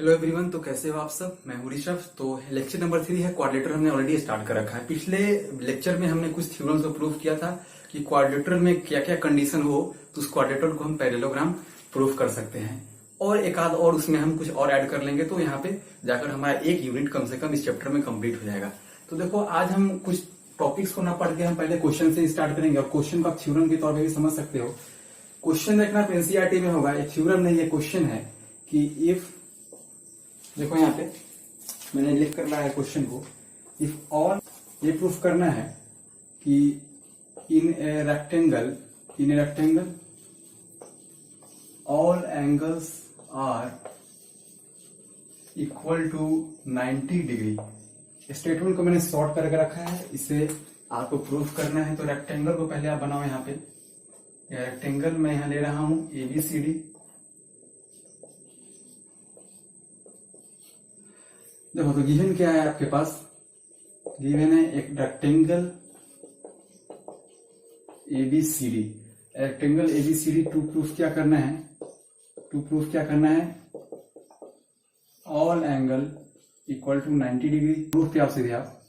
Hello everyone. तो कैसे हो आप सब। मैं हूं ऋषभ। तो लेक्चर नंबर 3 है क्वाड्रेटर, हमने ऑलरेडी स्टार्ट कर रखा है। पिछले लेक्चर में हमने कुछ थ्योरम्स को प्रूव किया था कि क्वाड्रेटर में क्या क्या कंडीशन हो तो उस क्वाड्रेटर को हम पैरेललोग्राम प्रूव कर सकते हैं। और एक आध और उसमें हम कुछ और ऐड कर लेंगे तो यहाँ पे जाकर हमारा एक यूनिट कम से कम इस चैप्टर में कंप्लीट हो जाएगा। तो देखो आज हम कुछ टॉपिक्स को ना पढ़ के हम पहले क्वेश्चन से स्टार्ट करेंगे और क्वेश्चन को आप थ्योरम के तौर पर भी समझ सकते हो। क्वेश्चन देखना तो एनसीईआरटी में होगा, ये थ्योरम नहीं है, क्वेश्चन है कि इफ, देखो यहाँ पे मैंने लिख कर लाया है क्वेश्चन को। इफ ऑल, ये प्रूफ करना है कि in a rectangle all angles are equal to 90 degree. Statement को मैंने शॉर्ट करके रखा है, इसे आपको प्रूफ करना है। तो रेक्टेंगल को पहले आप बनाओ। यहाँ पे रेक्टेंगल मैं यहाँ ले रहा हूं ABCD। देखो तो गिवन क्या है आपके पास, गिवन है एक rectangle ABCD। Rectangle ABCD to proof क्या करना है, all angle equal to 90 degree. Proof क्या सीधे आप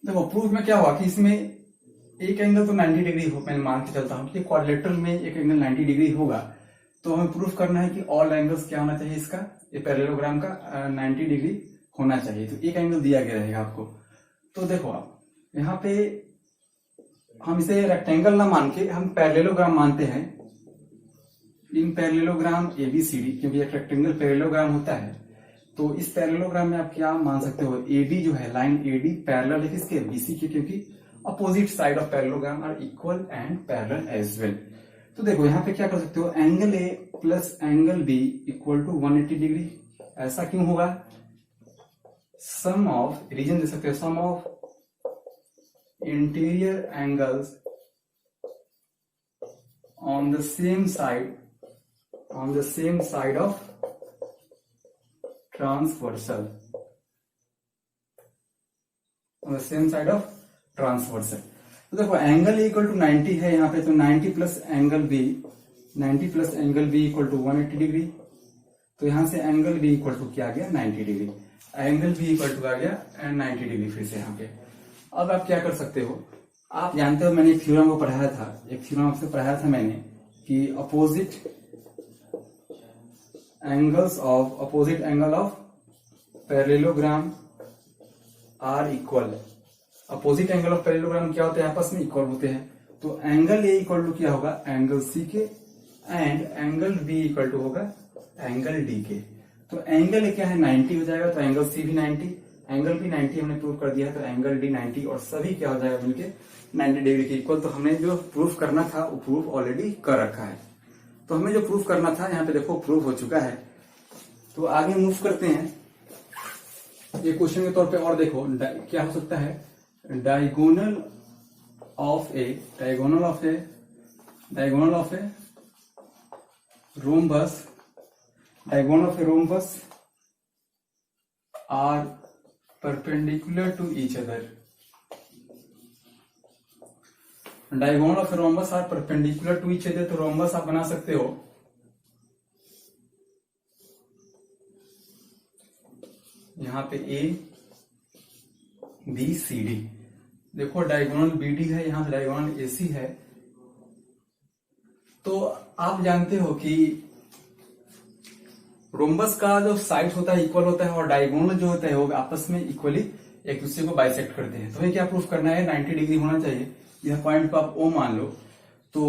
देखो, प्रूफ में क्या हुआ कि इसमें एक एंगल तो 90 डिग्री हो, मैं मान के चलता हूं कि क्वाड्रेटर में एक एंगल 90 डिग्री होगा। तो हमें प्रूफ करना है कि ऑल एंगल्स क्या होना चाहिए, इसका ये पैरेललोग्राम का 90 डिग्री होना चाहिए। तो एक एंगल दिया गया रहेगा आपको। तो देखो आप यहाँ पे हम इसे रेक्टेंगल ना मान के हम पैरेललोग्राम मानते हैं। इन पैरेललोग्राम ABCD, क्योंकि एक रेक्टेंगल पैरेललोग्राम होता है। तो इस पैरेललोग्राम में आप क्या मान सकते हो, AD जो है, लाइन AD पैरेलल है किसके, BC के, क्योंकि opposite side of parallelogram are equal and parallel as well. तो देखो यहाँ पे क्या कर सकते हो, angle A plus angle B equal to 180 degree. ऐसा क्यों होगा, सम ऑफ, रीजन दे सकते हो, sum of interior angles on the same side of transversal, तो देखो एंगल इक्वल टू 90 है यहाँ पे, तो 90 plus angle B equal to 180 degree. तो यहां से एंगल बी इक्वल टू क्या आ गया, 90 degree. Angle B equal to आ गया 90 डिग्री फिर से यहाँ पे। अब आप क्या कर सकते हो, आप जानते हो मैंने एक थ्योरम को पढ़ाया था, एक थ्योरम आपसे पढ़ाया था मैंने कि opposite angle of parallelogram are equal. Opposite angle of parallelogram क्या होते हैं, आपस में इक्वल होते हैं। तो एंगल ए इक्वल टू क्या होगा, एंगल सी के, and angle B equal to होगा एंगल डी के। तो एंगल ए क्या है, 90 हो जाएगा, तो एंगल सी भी 90, एंगल बी 90 हमने प्रूव कर दिया है, तो एंगल डी 90, और सभी क्या हो जाएगा मिलके 90 डिग्री के इक्वल। तो हमने जो प्रूफ करना था वो प्रूफ ऑलरेडी कर रखा है। तो हमें जो प्रूफ करना था यहाँ पे देखो प्रूफ हो चुका है। तो आगे मूव करते हैं, ये क्वेश्चन के तौर पे और देखो क्या हो सकता है, diagonal of a rhombus are perpendicular to each other. Diagonal of a rhombus are perpendicular to each other. तो रोम्बस आप बना सकते हो, यहां पे ABCD। देखो डायगोनल BD है, यहां डायगोनल AC है। तो आप जानते हो कि रोम्बस का जो साइड होता है इक्वल होता है, और डायगोनल जो होता है वो आपस में इक्वली एक दूसरे को बाइसेक्ट करते हैं। तो हमें क्या प्रूफ करना है, 90 डिग्री होना चाहिए। यह पॉइंट को आप O मान लो। तो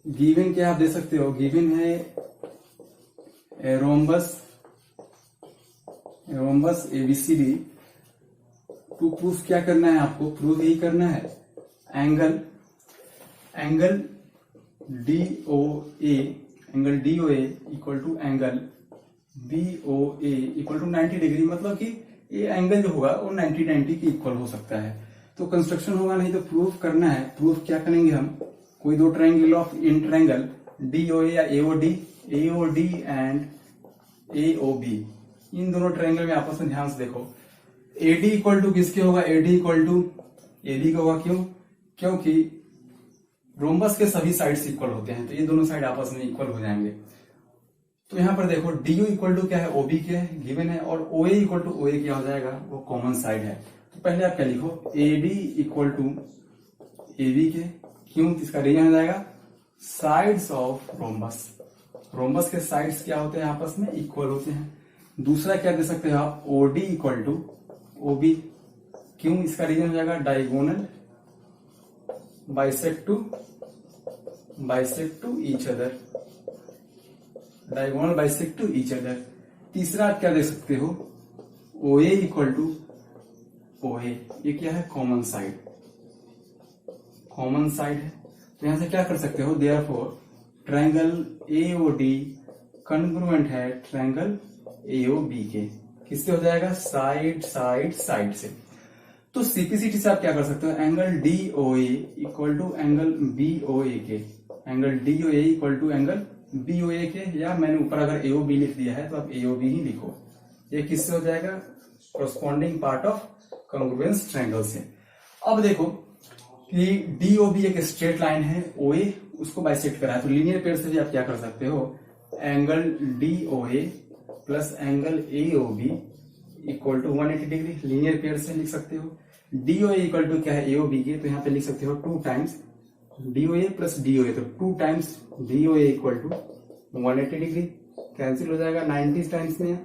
गिवन क्या आप दे सकते हो, गिवन है रोम्बस ABCD। टू प्रूफ क्या करना है आपको, प्रूफ यही करना है angle DOA equal to angle BOA equal to 90 degree. मतलब कि ये एंगल जो होगा वो 90 के इक्वल हो सकता है। तो कंस्ट्रक्शन होगा, नहीं तो प्रूफ करना है। प्रूफ क्या करेंगे हम, कोई दो triangle of in triangle DOA या AOD एंड AOB, इन दोनों ट्रायंगल में आपस में ध्यान से देखो। AD इक्वल टू किसके होगा, AD इक्वल टू AD का होगा। क्यों, क्योंकि रोम्बस के सभी साइड्स इक्वल होते हैं, तो ये दोनों साइड आपस में इक्वल हो जाएंगे। तो यहाँ पर देखो DO इक्वल टू क्या है, OB क्या है, गिवन है, और OA इक्वल टू OA क्या हो जाएगा, वो कॉमन साइड है। तो पहले आप क्या लिखो, AD इक्वल टू AB के, क्यों, इसका रीजन हो जाएगा साइड्स ऑफ रोम्बस। रोम्बस के साइड्स क्या होते हैं, आपस में इक्वल होते हैं। दूसरा क्या दे सकते हो आप, OD इक्वल टू OB, क्यों, इसका रीजन हो जाएगा diagonal bisect to each other, diagonal bisect to each other. तीसरा आप क्या दे सकते हो, OA इक्वल टू OA, ये क्या है, कॉमन साइड है। तो यहां से क्या कर सकते हो, देयरफॉर ट्रायंगल AOD कॉन्ग्रुएंट है ट्रायंगल AOB के, किससे हो जाएगा, साइड से। तो सीपीसीटी से आप क्या कर सकते हो, angle DOA equal to angle BOA के, angle DOA equal to angle BOA के, या मैंने ऊपर अगर AOB लिख दिया है तो आप AOB ही लिखो। ये किससे हो जाएगा, corresponding part of congruence triangle से। अब देखो कि DOB एक स्ट्रेट लाइन है, OA उसको बाइसेक्ट करा है, तो लीनियर पेयर से भी आप क्या कर सकते हो, angle DOA plus angle AOB equal to 180 degree, linear pair से लिख सकते हो। DOA इक्वल टू क्या है, AOB के, तो यहाँ पे लिख सकते हो 2 टाइम्स DOA प्लस DOA, तो 2 times DOA equal to 180 degree, cancel हो जाएगा 90 टाइम्स में,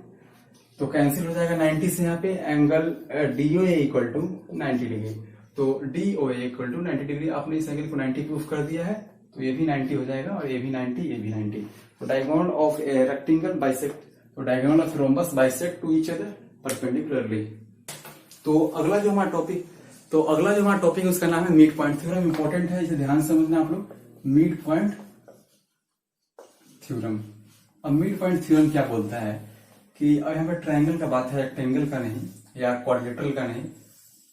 तो कैंसिल हो जाएगा 90 से, यहाँ पे angle DOA equal to 90 degree, तो DOA इक्वल टू 90 डिग्री। आपने इस एंगल को 90 प्रूफ कर दिया है, तो ये भी 90 हो जाएगा, और ये भी 90। तो diagonal of a rectangle bisect, तो diagonal of rhombus bisect to each other perpendicularly. तो अगला जो हमारा टॉपिक है उसका नाम है मिड पॉइंट थ्योरम। इंपॉर्टेंट है, इसे ध्यान से समझना आप लोग, मिड पॉइंट थ्योरम। अब मिड पॉइंट थ्योरम क्या बोलता है कि अब यहाँ पर ट्रायंगल का बात है, रेक्टेंगल का नहीं या क्वाड्रिलेटरल का नहीं।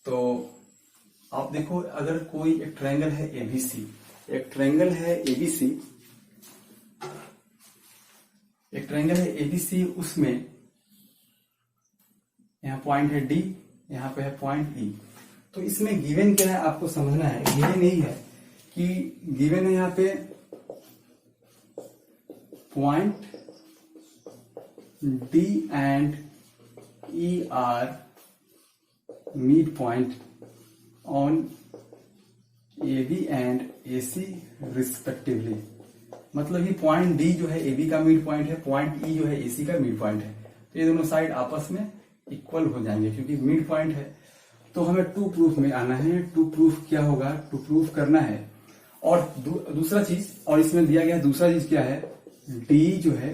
तो आप देखो, अगर कोई एक ट्रायंगल है ABC, एक ट्रायंगल है ABC, उसमें यहाँ पॉइंट है D, यहाँ पे है पॉइंट E। तो इसमें गिवन क्या है आपको समझना है, गिवन यही है कि गिवन है यहाँ पे point D and E are midpoint on AB and AC respectively. मतलब कि पॉइंट D जो है AB का मिड पॉइंट है, पॉइंट E जो है AC का मिड पॉइंट है, तो ये दोनों साइड आपस में इक्वल हो जाएंगे क्योंकि मिड पॉइंट है। तो हमें टू प्रूफ में आना है, टू प्रूफ क्या होगा, टू प्रूफ करना है। और दूसरा चीज, और इसमें दिया गया दूसरा चीज क्या है, D जो है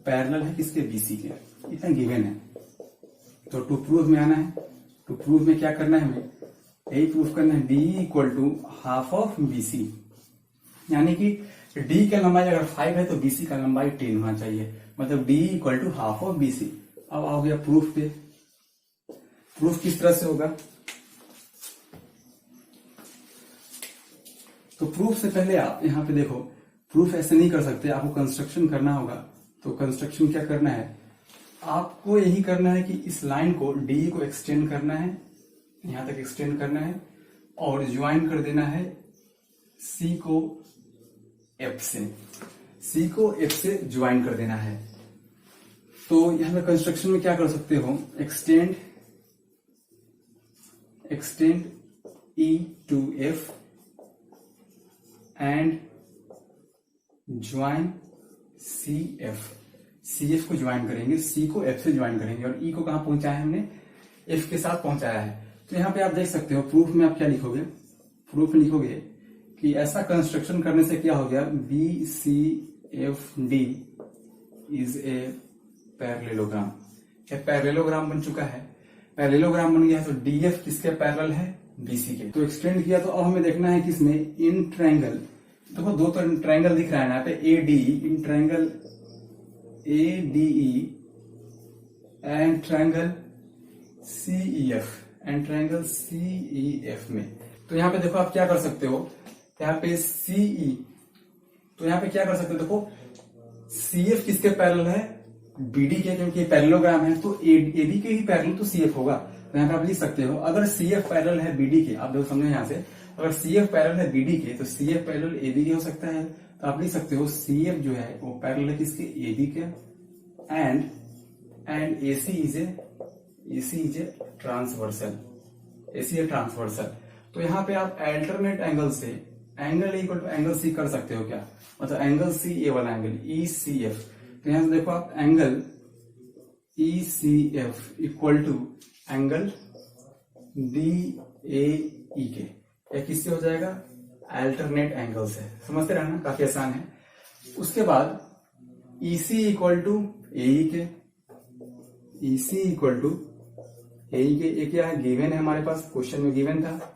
पैरेलल है किसके, BC के, इतना गिवन है। तो टू प्रूफ में आना है, टू प्रूफ में क्या करना है, हमें यही प्रूफ करना है, D equal to half of BC, यानी कि D का लंबाई अगर 5 है तो BC का लंबाई 10 होना चाहिए, मतलब D equal to half of BC। अब आ गया प्रूफ पे। प्रूफ किस तरह से होगा, तो प्रूफ से पहले आप यहाँ पे देखो, प्रूफ ऐसे नहीं कर सकते, आपको कंस्ट्रक्शन करना होगा। तो कंस्ट्रक्शन क्या करना है, आपको यही करना है कि इस लाइन को D को एक्सटेंड करना है, यहां तक एक्सटेंड करना है, और ज्वाइन कर देना है C को F से ज्वाइन कर देना है। तो यहां पे कंस्ट्रक्शन में क्या कर सकते हो, extend E to F and join CF को ज्वाइन करेंगे, C को F से ज्वाइन करेंगे, और E को कहां पहुंचाया है हमने, F के साथ पहुंचाया है। तो यहां पे आप देख सकते हो, प्रूफ में आप क्या लिखोगे, प्रूफ में लिखोगे कि ऐसा कंस्ट्रक्शन करने से क्या हो गया, BCFD is a parallelogram. Parallelogram बन चुका है, पैरेललोग्राम बन गया है। तो DF किसके पैरेलल है, BC के। तो एक्सटेंड किया, तो अब हमें देखना है किसमें, इन ट्रायंगल। देखो दो तो ट्रायंगल दिख रहा है यहाँ पे, ADE, in triangle ADE and triangle CEF में। तो यहाँ पे देखो आप क्या कर सकते हो, यहाँ पे CE, तो यहाँ पे क्या कर सकते हो, देखो CF किसके पैरेलल है, BD के, क्योंकि पैरेललोग्राम है तो AB के ही पैरेलल तो CF होगा। तो यहाँ पे आप लिख सकते हो, अगर CF पैरेलल है BD के, आप देखो समझो यहाँ से, अगर CF पैरेलल है BD के तो CF पैरेलल AB के हो सकता है, तो आप लिख सकते हो CF जो है वो पैरेलल है किसके, AB के, and AC is a transversal, AC है ट्रांसवर्सल। तो यहाँ पे आप अल्टरनेट एंगल से angle equal to angle C कर सकते हो क्या, मतलब एंगल C, ये वाला एंगल ECF। तो यहाँ से देखो आप angle ECF equal to angle DAE के, या किससे हो जाएगा, अल्टरनेट एंगल से। समझते रहना, काफी आसान है। उसके बाद EC इक्वल टू AE के, EC इक्वल टू AE के, ये क्या है, गिवन है हमारे पास, क्वेश्चन में गिवन था।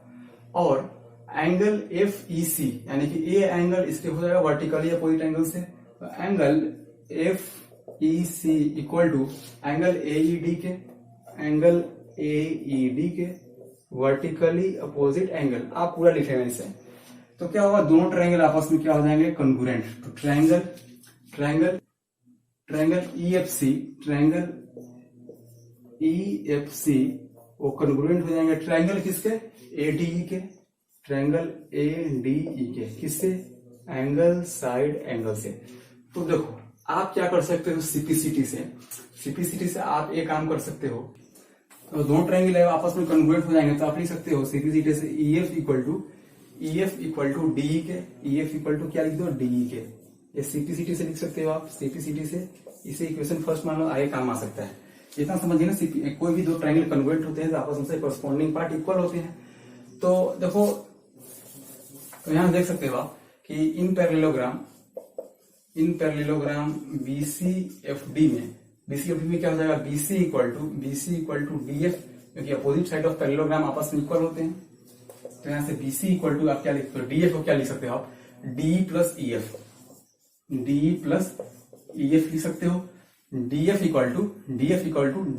और एंगल FEC यानी कि ये एंगल इसके हो जाएगा वर्टिकली अपोजिट एंगल से, तो angle FEC equal to angle AED के, एंगल AED के वर्टिकली अपोजिट एंगल। आप पूरा लिखेंगे इसे, तो क्या होगा, दोनों ट्रायंगल आपस में क्या हो जाएंगे, कॉन्ग्रुएंट। तो ट्रायंगल EFC वो कॉन्ग्रुएंट हो जाएंगे ट्रायंगल किसके, ADE के, ट्रायंगल ADE के, किससे, एंगल साइड एंगल से। तो देखो आप क्या कर सकते हो, सीपीसीटी से आप एक काम कर सकते हो, तो दोनों ट्रायंगल आपस में कन्वर्ट हो जाएंगे, तो आप लिख सकते हो सीपीसीटी से EF इक्वल टू DE के, EF इक्वल टू क्या लिख दो, DE के। ये सीपीसीटी से लिख सकते हो आप, सीपीसीटी से इसे इक्वेशन फर्स्ट मान लो, आगे काम आ सकता है। इतना समझिए ना, कोई भी दो ट्रायंगल कन्वर्ट होते हैं तो आपस में कॉरस्पॉन्डिंग पार्ट इक्वल होते हैं। तो देखो, तो यहां देख सकते हो आप कि इन पैरेललोग्राम BCFD में क्या हो जाएगा, BC इक्वल टू DF, क्योंकि अपोजिट साइड ऑफ पैरेललोग्राम आपस में इक्वल होते हैं। तो यहां से BC इक्वल टू आप क्या लिखते हो, DF को क्या लिख सकते हो आप, DE प्लस EF लिख सकते हो। DF equal to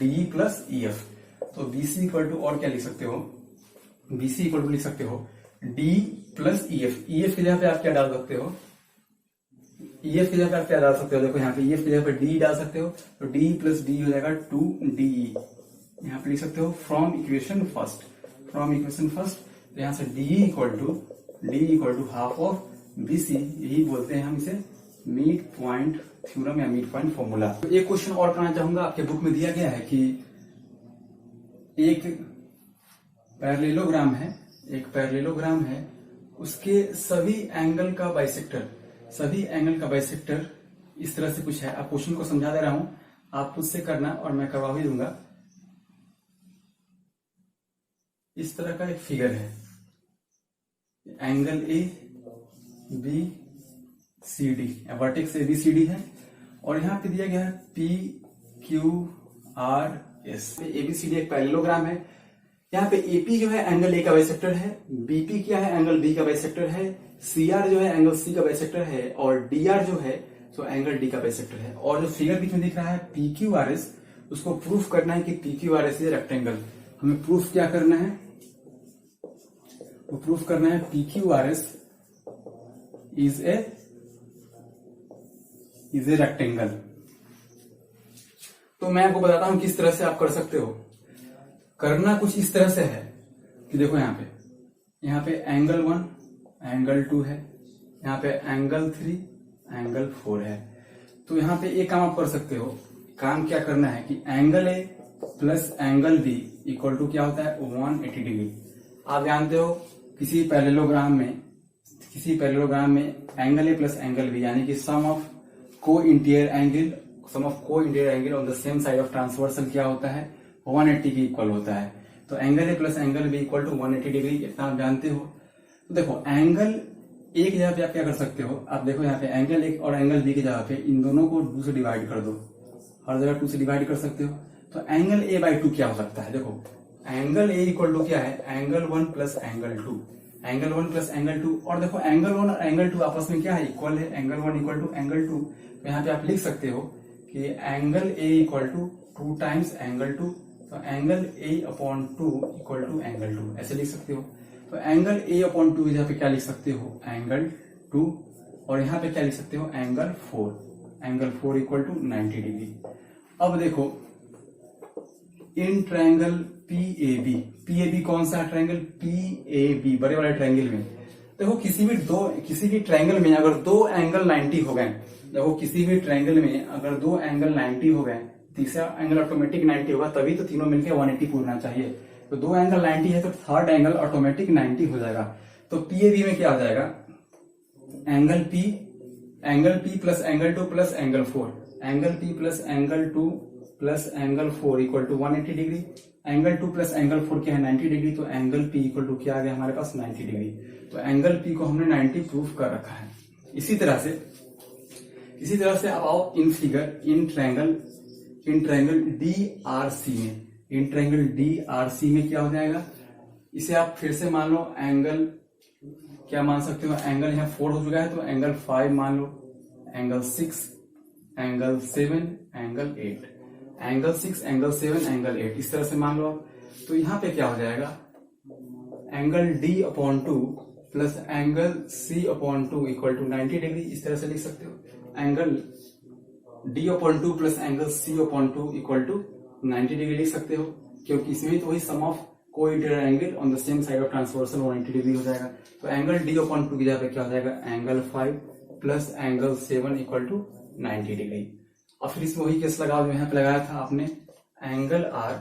DE plus EF। तो BC इक्वल टू और क्या लिख सकते हो, BC इक्वल टू लिख सकते हो D प्लस EF। EF की जगह पे आप क्या डाल सकते हो, देखो यहाँ पे EF की जगह पे D डाल सकते हो, तो D प्लस D हो जाएगा 2DE। यहाँ पे लिख सकते हो फ्रॉम इक्वेशन फर्स्ट। तो यहाँ से D equal to half of BC, यही बोलते हैं हम इसे मिड पॉइंट थ्योरम या मिड पॉइंट फॉर्मूला। तो एक क्वेश्चन और करना चाहूंगा, आपके बुक में दिया गया है कि एक पैरेललोग्राम है, उसके सभी एंगल का बाइसेक्टर इस तरह से कुछ है। आप क्वेश्चन को समझा दे रहा हूं, आप खुद से करना और मैं करवा भी दूंगा। इस तरह का एक फिगर है, एंगल ABCD, वर्टेक्स ABCD है, और यहाँ पे दिया गया है PQRS। ABCD एक पैरेललोग्राम है। यहाँ पे AP जो है एंगल A का बाइसेक्टर है, BP क्या है, एंगल B का बाइसेक्टर है, CR जो है एंगल C का बाइसेक्टर है, और DR जो है तो एंगल D का बाइसेक्टर है। और जो फिगर बीच में दिख रहा है PQRS, उसको प्रूफ करना है कि PQRS इज रेक्टेंगल। हमें प्रूफ क्या करना है, तो प्रूफ करना है PQRS इज ए रेक्टेंगल। तो मैं आपको बताता हूं किस तरह से आप कर सकते हो। करना कुछ इस तरह से है कि देखो यहाँ पे एंगल 1 एंगल 2 है, यहाँ पे एंगल 3 एंगल 4 है। तो यहाँ पे एक काम आप कर सकते हो, काम क्या करना है कि angle A plus angle B equal to क्या होता है, 180 डिग्री। आप जानते हो किसी पैरेललोग्राम में angle A plus angle B यानी कि sum of co-interior angle on the same side of transversal क्या होता है, 180 के इक्वल होता है। तो angle A plus angle B equal to 180 degree, इतना आप जानते हो। तो देखो एंगल A की जगह पे आप क्या कर सकते हो, आप देखो यहाँ पे एंगल A और एंगल B की जगह पे इन दोनों को 2 से डिवाइड कर दो, हर जगह 2 से डिवाइड कर सकते हो। तो एंगल A बाई 2 क्या हो सकता है, देखो एंगल A इक्वल टू क्या है, angle 1 plus angle 2, angle 1 plus angle 2। और देखो एंगल 1 और एंगल 2 आपस में क्या है, इक्वल है, एंगल 1 इक्वल टू एंगल 2। तो यहाँ पे आप लिख सकते हो कि angle A equal to 2 times angle 2, तो angle A upon 2 equal to angle 2, ऐसे लिख सकते हो। तो एंगल A अपॉन 2 यहाँ पे क्या लिख सकते हो, एंगल 2, और यहाँ पे क्या लिख सकते हो, एंगल 4 इक्वल टू 90 डिग्री। अब देखो इन ट्रायंगल PAB कौन सा ट्रायंगल, PAB बड़े वाले ट्रायंगल में देखो किसी भी ट्रायंगल में अगर दो एंगल 90 हो गए, देखो किसी भी ट्रायंगल में अगर दो एंगल 90 हो गए, तीसरा एंगल ऑटोमेटिक 90 होगा, तभी तो तीनों मिलकर 180 पूरा होना चाहिए। तो दो एंगल 90 है तो थर्ड एंगल ऑटोमेटिक 90 हो जाएगा। तो पीएबी में क्या आ जाएगा, angle P plus angle 2 plus angle 4, angle P plus angle 2 plus angle 4 equal to 180 degree. Angle 2 plus angle 4 क्या है 90 डिग्री, तो एंगल पी इक्वल टू क्या आ गया हमारे पास 90 डिग्री। तो एंगल पी को हमने 90 प्रूफ कर रखा है। इसी तरह से अब आओ in figure in triangle DRC में क्या हो जाएगा, इसे आप फिर से मान लो एंगल क्या मान सकते हो, एंगल यहाँ 4 हो चुका है तो एंगल 5 मान लो, angle 6, angle 7, angle 8, angle 6, angle 7, angle 8 इस तरह से मान लो आप। तो यहाँ पे क्या हो जाएगा, angle D/2 plus angle C/2 equal to 90 degree, इस तरह से लिख सकते हो। Angle D/2 plus angle C/2 equal to 90 degree लिख सकते हो, क्योंकि इसमें तो वही sum of coincident angle on the same side of transversal 180 degree हो जाएगा। तो एंगल D/2 की जगह पे क्या हो जाएगा, angle 5 plus angle 7 equal to 90 degree. और फिर इसमें वही केस लगाओ जो यहाँ पे लगाया था आपने, एंगल R,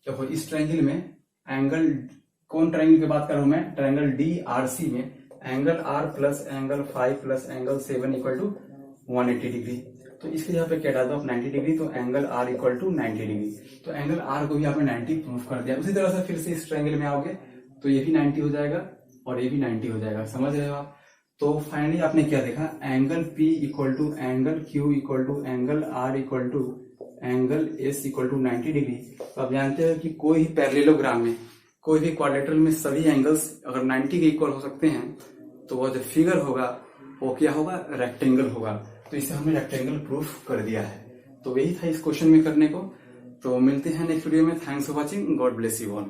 देखो इस ट्रायंगल में एंगल, कौन ट्रायंगल की बात कर रहा हूं मैं, ट्रायंगल DRC में angle R plus angle 5 plus angle 7 equal to 180 degree. तो इसके यहाँ पे क्या डाल दो आप 90 डिग्री, तो angle R equal to 90 degree. तो एंगल R को भी आपने 90 प्रूफ कर दिया। उसी तरह से फिर से इस ट्रायंगल में आओगे तो ये भी 90 हो जाएगा और ये भी 90 हो जाएगा, समझ रहे हो आप। तो फाइनली आपने क्या देखा, angle P equal to angle Q equal to angle R equal to angle S equal to 90 degree. तो आप जानते हो कि कोई भी पैरेललोग्राम में, कोई भी क्वाड्रिलेटरल में सभी एंगल्स अगर 90 के इक्वल हो सकते हैं तो वो जो फिगर होगा वो क्या होगा, रेक्टेंगल होगा। तो इसे हमने रेक्टेंगल प्रूफ कर दिया है। तो यही था इस क्वेश्चन में करने को। तो मिलते हैं नेक्स्ट वीडियो में। Thanks for watching, God bless you all.